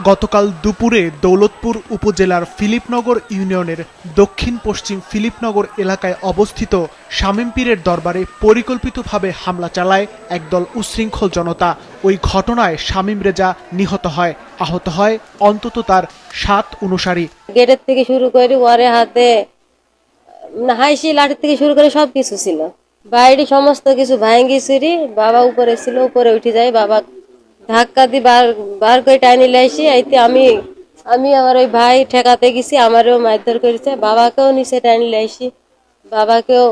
গতকাল দুপুরে দৌলতপুর উপজেলার ফিলিপনগর ইউনিয়নের দক্ষিণ পশ্চিম ফিলিপনগর এলাকায় অবস্থিত শামীম পীরের দরবারে পরিকল্পিতভাবে হামলা চালায় একদল উচ্ছৃঙ্খল জনতা। ওই ঘটনায় শামীম রেজা নিহত হয়, আহত হয় অন্তত তার 7 অনুসারী। গেটের থেকে শুরু করে ওয়ারে হাতে হাইসি লাঠি থেকে শুরু করে সবকিছু ছিল, বাইরে সমস্ত কিছু ভাঙ্গি চুরি। বাবা উপরে ছিল, উপরে উঠে যায়, বাবা ধাক্কা দিয়ে বার করে টাইনি লাইছি। আইতে আমি আমার ওই ভাই ঠেকাতে গেছি, আমারও মারধর করেছে, বাবাকেও নিচে টাইনি লাইছি, বাবাকেও।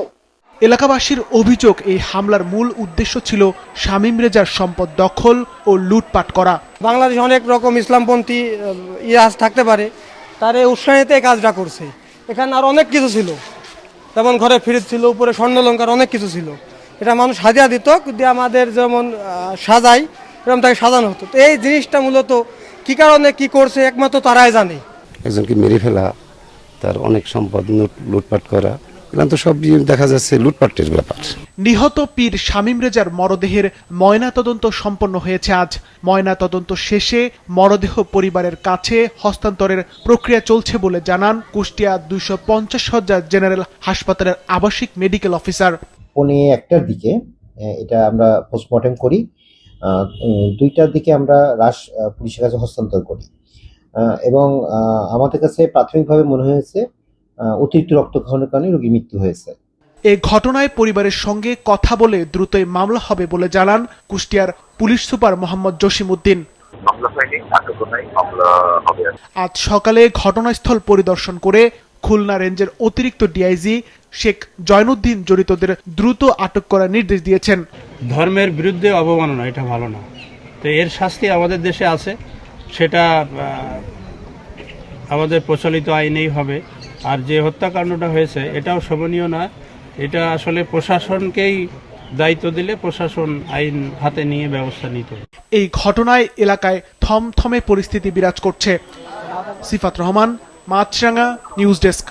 এলাকাবাসীর অভিযোগ, এই হামলার মূল উদ্দেশ্য ছিল শামীম রেজার সম্পদ দখল ও লুটপাট করা। বাংলাদেশে অনেক রকম ইসলামপন্থী ইতিহাস থাকতে পারে, তার এই উৎসাহিতে এই কাজটা করছে। এখানে আর অনেক কিছু ছিল, যেমন ঘরে ফ্রিজ ছিল, উপরে স্বর্ণলঙ্কার অনেক কিছু ছিল। এটা মানুষ হাদিয়া দিত, দিয়ে আমাদের যেমন সাজাই এরকম তাকে সাজানো হতো। তো এই জিনিসটা মূলত কি কারণে কি করছে একমাত্র তারাই জানে। একজনকে মেরে ফেলা, তার অনেক সম্পদ লুটপাট করা, এগুলো তো সব দেখা যাচ্ছে লুটপাটের ব্যাপার। নিহত পীর শামীম রেজার মরদেহের ময়নাতদন্ত সম্পন্ন হয়েছে আজ। ময়নাতদন্ত শেষে মরদেহ পরিবারের কাছে হস্তান্তরের প্রক্রিয়া চলছে বলে জানান কুষ্টিয়া 250 শয্যা জেনারেল হাসপাতালের আবাসিক মেডিকেল অফিসার। 1:15 দিকে এটা আমরা পোস্টমর্টেম করি, 2টার দিকে আমরা লাশ পুলিশের কাছে হস্তান্তর করি এবং আমাদের কাছে প্রাথমিকভাবে মনে হয়েছে অতিরিক্ত রক্তক্ষরণের কারণে রোগীর মৃত্যু হয়েছে। এই ঘটনায় পরিবারের সঙ্গে কথা বলে দ্রুতই মামলা হবে বলে জানান কুষ্টিয়ার পুলিশ সুপার মোহাম্মদ জসিমউদ্দিন। আজ সকালে ঘটনাস্থল পরিদর্শন করে খুলনা রেঞ্জের অতিরিক্ত ডিআইজি শেখ জয়নুদ্দিন জড়িতদের দ্রুত আটক করার নির্দেশ দিয়েছেন। ধর্মের বিরুদ্ধে অবমাননা, এটা ভালো না। তো এর শাস্তি আমাদের দেশে আছে, সেটা আমাদের প্রচলিত আইনেই হবে। আর যে হত্যাকাণ্ডটা হয়েছে এটাও শোভনীয় না। এটা আসলে প্রশাসনকেই দায়িত্ব দিলে প্রশাসন আইন হাতে নিয়ে ব্যবস্থা নিতে হবে। এই ঘটনায় এলাকায় থমথমে পরিস্থিতি বিরাজ করছে। সিফাত রহমান, মাছরাঙ্গা, নিউজ ডেস্ক।